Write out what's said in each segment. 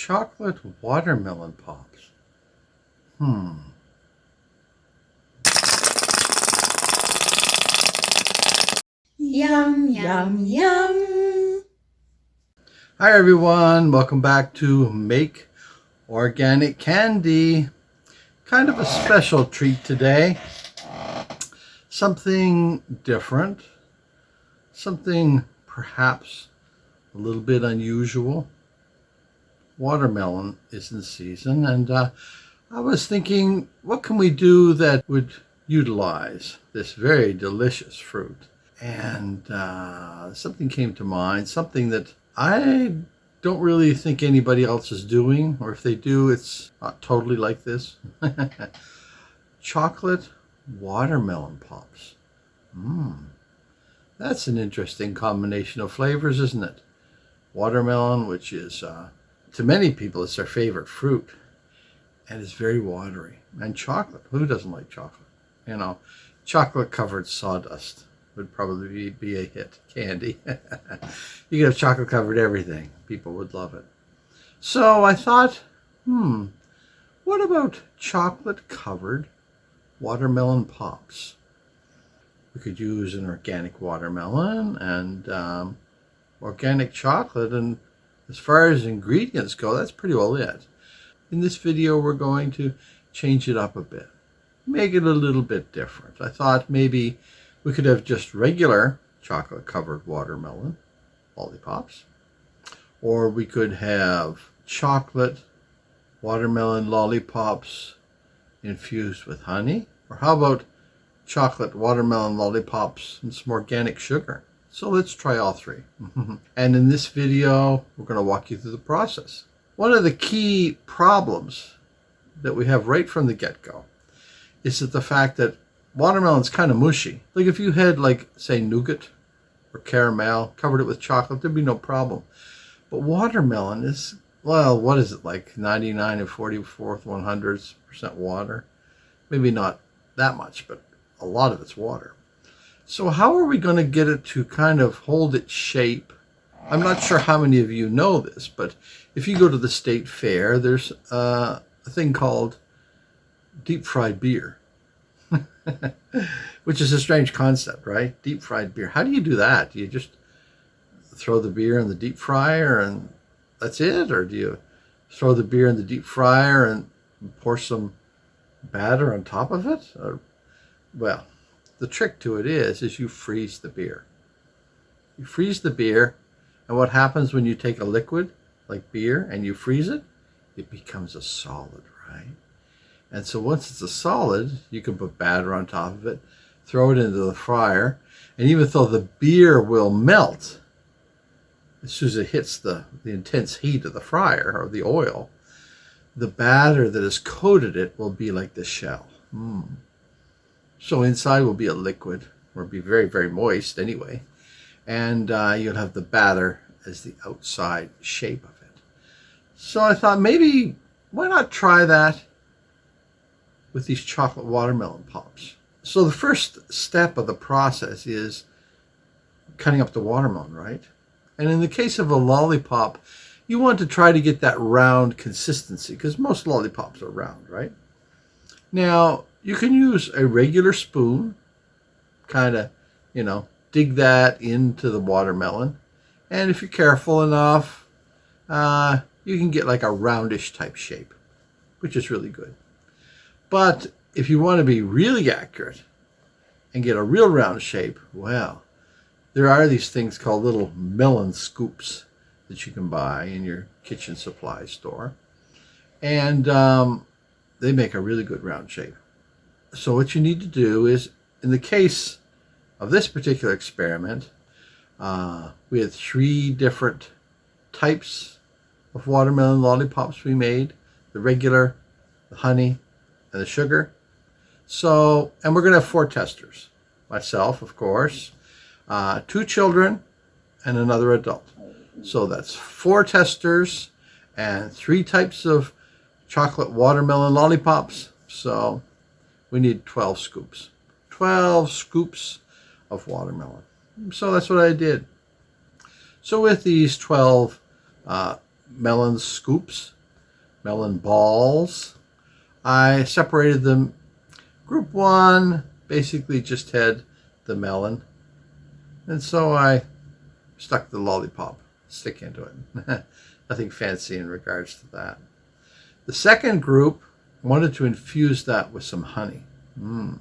chocolate watermelon pops. Yum, yum, yum. Hi everyone, welcome back to Make Organic Candy. Kind of a special treat today. Something different. Something perhaps a little bit unusual. Watermelon is in season, and I was thinking, what can we do that would utilize this very delicious fruit? And something came to mind, something that I don't really think anybody else is doing, or if they do, it's not totally like this. Chocolate watermelon pops. That's an interesting combination of flavors, isn't it? Watermelon, which is, to many people, it's their favorite fruit, and it's very watery. And chocolate, who doesn't like chocolate? You know, chocolate-covered sawdust would probably be a hit. Candy. You could have chocolate-covered everything. People would love it. So I thought, what about chocolate-covered watermelon pops? We could use an organic watermelon and organic chocolate, and as far as ingredients go, that's pretty well it. In this video, we're going to change it up a bit, make it a little bit different. I thought maybe we could have just regular chocolate-covered watermelon lollipops, or we could have chocolate watermelon lollipops infused with honey, or how about chocolate watermelon lollipops and some organic sugar? So let's try all three. And in this video, we're going to walk you through the process. One of the key problems that we have right from the get-go is that the fact that watermelon's kind of mushy. Like if you had, like, say, nougat or caramel, covered it with chocolate, there'd be no problem. But watermelon is, well, what is it, like 99 and 100% water? Maybe not that much, but a lot of it's water. So how are we going to get it to kind of hold its shape? I'm not sure how many of you know this, but if you go to the state fair, there's a thing called deep fried beer, which is a strange concept, right? Deep fried beer. How do you do that? Do you just throw the beer in the deep fryer and that's it? Or do you throw the beer in the deep fryer and pour some batter on top of it? Well, the trick to it is you freeze the beer. You freeze the beer, and what happens when you take a liquid like beer and you freeze it? It becomes a solid, right? And so once it's a solid, you can put batter on top of it, throw it into the fryer, and even though the beer will melt as soon as it hits the intense heat of the fryer or the oil, the batter that has coated it will be like the shell. So inside will be a liquid, or be very, very moist anyway. And you'll have the batter as the outside shape of it. So I thought maybe, why not try that with these chocolate watermelon pops? So the first step of the process is cutting up the watermelon, right? And in the case of a lollipop, you want to try to get that round consistency, because most lollipops are round, right? Now, you can use a regular spoon, kind of, dig that into the watermelon. And if you're careful enough, you can get like a roundish type shape, which is really good. But if you want to be really accurate and get a real round shape, well, there are these things called little Melon Scoops that you can buy in your kitchen supply store. And they make a really good round shape. So what you need to do is, in the case of this particular experiment, we had 3 different types of watermelon lollipops we made: the regular, the honey, and the sugar. So, and we're going to have 4 testers. Myself, of course, 2 children, and another adult. So that's 4 testers and 3 types of chocolate watermelon lollipops. So we need 12 scoops. 12 scoops of watermelon. So that's what I did. So with these 12 melon scoops, melon balls. I separated them. Group 1 basically just had the melon, and so I stuck the lollipop stick into it. Nothing fancy in regards to that. The second group wanted to infuse that with some honey. And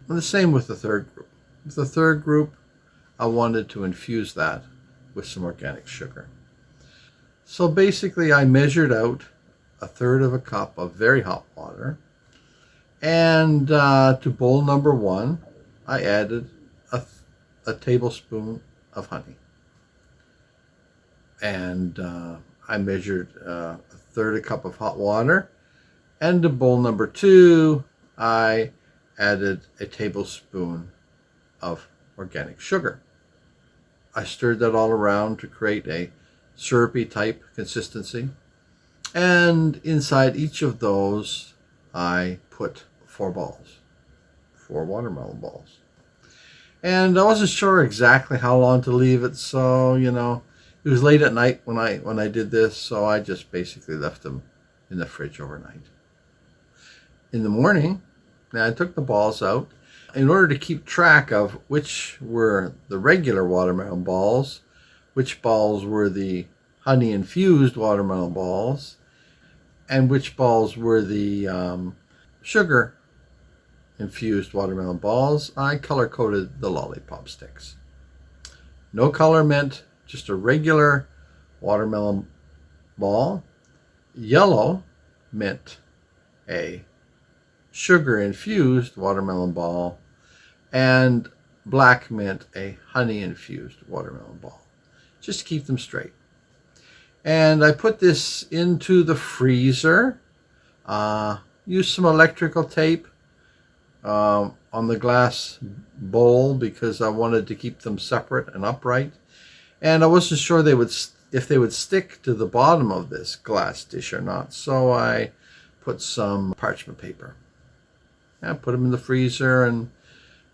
the same with the third group. With the third group, I wanted to infuse that with some organic sugar. So basically, I measured out 1/3 of a cup of very hot water, and to bowl number 1, I added a tablespoon of honey. And I measured 1/3 a cup of hot water, and to bowl number 2, I added a tablespoon of organic sugar. I stirred that all around to create a syrupy type consistency, and inside each of those I put 4 balls, 4 watermelon balls. And I wasn't sure exactly how long to leave it, so it was late at night when I did this, so I just basically left them in the fridge overnight. In the morning, I took the balls out in order to keep track of which were the regular watermelon balls, which balls were the honey-infused watermelon balls, and which balls were the sugar-infused watermelon balls. I color-coded the lollipop sticks. No color meant just a regular watermelon ball. Yellow meant a sugar-infused watermelon ball, and black meant a honey-infused watermelon ball, just to keep them straight. And I put this into the freezer, used some electrical tape on the glass bowl because I wanted to keep them separate and upright, and I wasn't sure if they would stick to the bottom of this glass dish or not, so I put some parchment paper. I put them in the freezer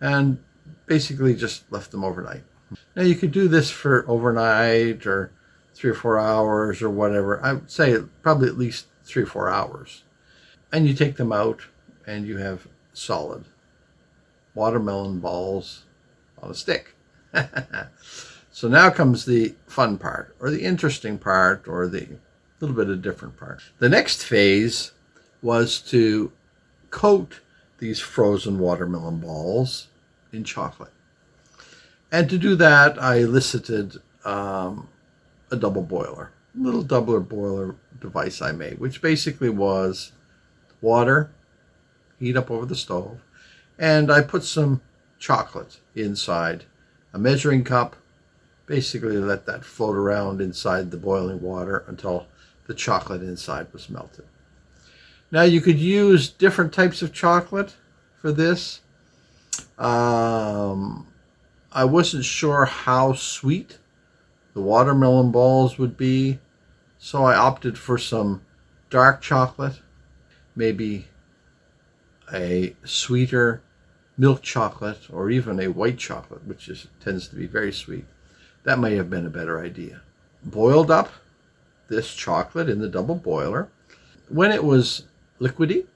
and basically just left them overnight. Now you could do this for overnight or 3 or 4 hours or whatever. I would say probably at least 3 or 4 hours. And you take them out and you have solid watermelon balls on a stick. So now comes the fun part, or the interesting part, or the little bit of different part. The next phase was to coat these frozen watermelon balls in chocolate. And to do that, I elicited a double boiler, a little double boiler device I made, which basically was water, heat up over the stove, and I put some chocolate inside a measuring cup, basically let that float around inside the boiling water until the chocolate inside was melted. Now you could use different types of chocolate for this. I wasn't sure how sweet the watermelon balls would be, so I opted for some dark chocolate, maybe a sweeter milk chocolate, or even a white chocolate, which tends to be very sweet. That may have been a better idea. Boiled up this chocolate in the double boiler. When it was liquidy,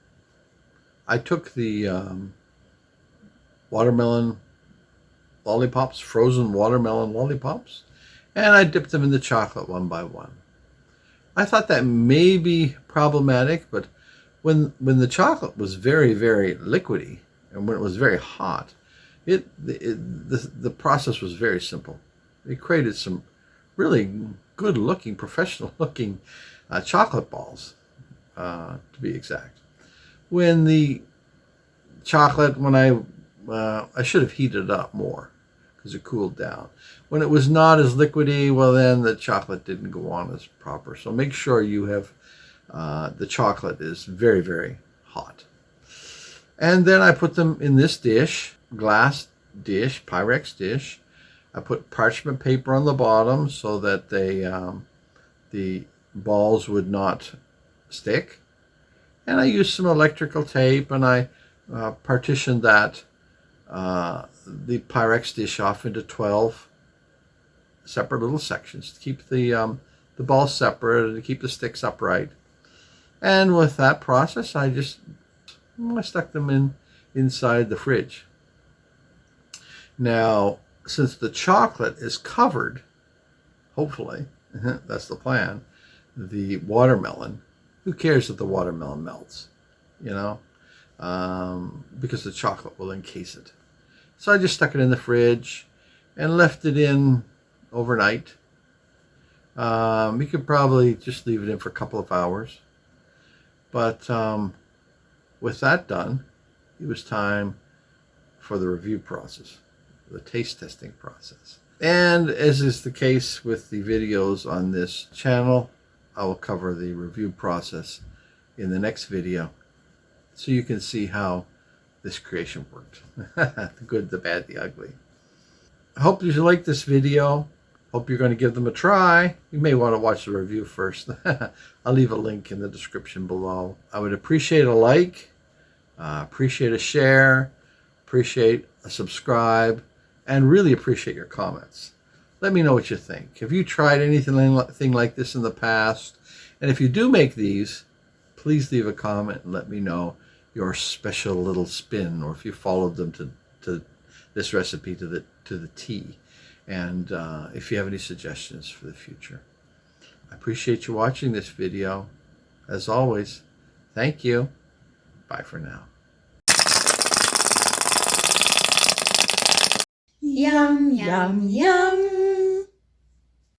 I took the watermelon lollipops, frozen watermelon lollipops, and I dipped them in the chocolate one by one. I thought that may be problematic, but when the chocolate was very, very liquidy and when it was very hot, the process was very simple. It created some really good-looking, professional-looking chocolate balls, to be exact. When the chocolate, I should have heated it up more because it cooled down. When it was not as liquidy, well, then the chocolate didn't go on as proper. So make sure you have the chocolate is very, very hot. And then I put them in this dish, glass dish, Pyrex dish. I put parchment paper on the bottom so that the balls would not stick. And I used some electrical tape, and I partitioned the Pyrex dish off into 12 separate little sections to keep the the balls separate and to keep the sticks upright. And with that process, I stuck them inside the fridge. Now, since the chocolate is covered, hopefully, that's the plan, the watermelon, who cares if the watermelon melts, because the chocolate will encase it. So I just stuck it in the fridge and left it in overnight. You could probably just leave it in for a couple of hours. But with that done, it was time for the review process, the taste testing process. And as is the case with the videos on this channel, I will cover the review process in the next video so you can see how this creation worked. The good, the bad, the ugly. I hope you like this video. Hope you're going to give them a try. You may want to watch the review first. I'll leave a link in the description below. I would appreciate a like, appreciate a share, appreciate a subscribe, and really appreciate your comments. Let me know what you think. Have you tried anything like this in the past? And if you do make these, please leave a comment and let me know your special little spin, or if you followed them to this recipe to the T. And if you have any suggestions for the future. I appreciate you watching this video. As always, thank you. Bye for now. Yum, yum, yum.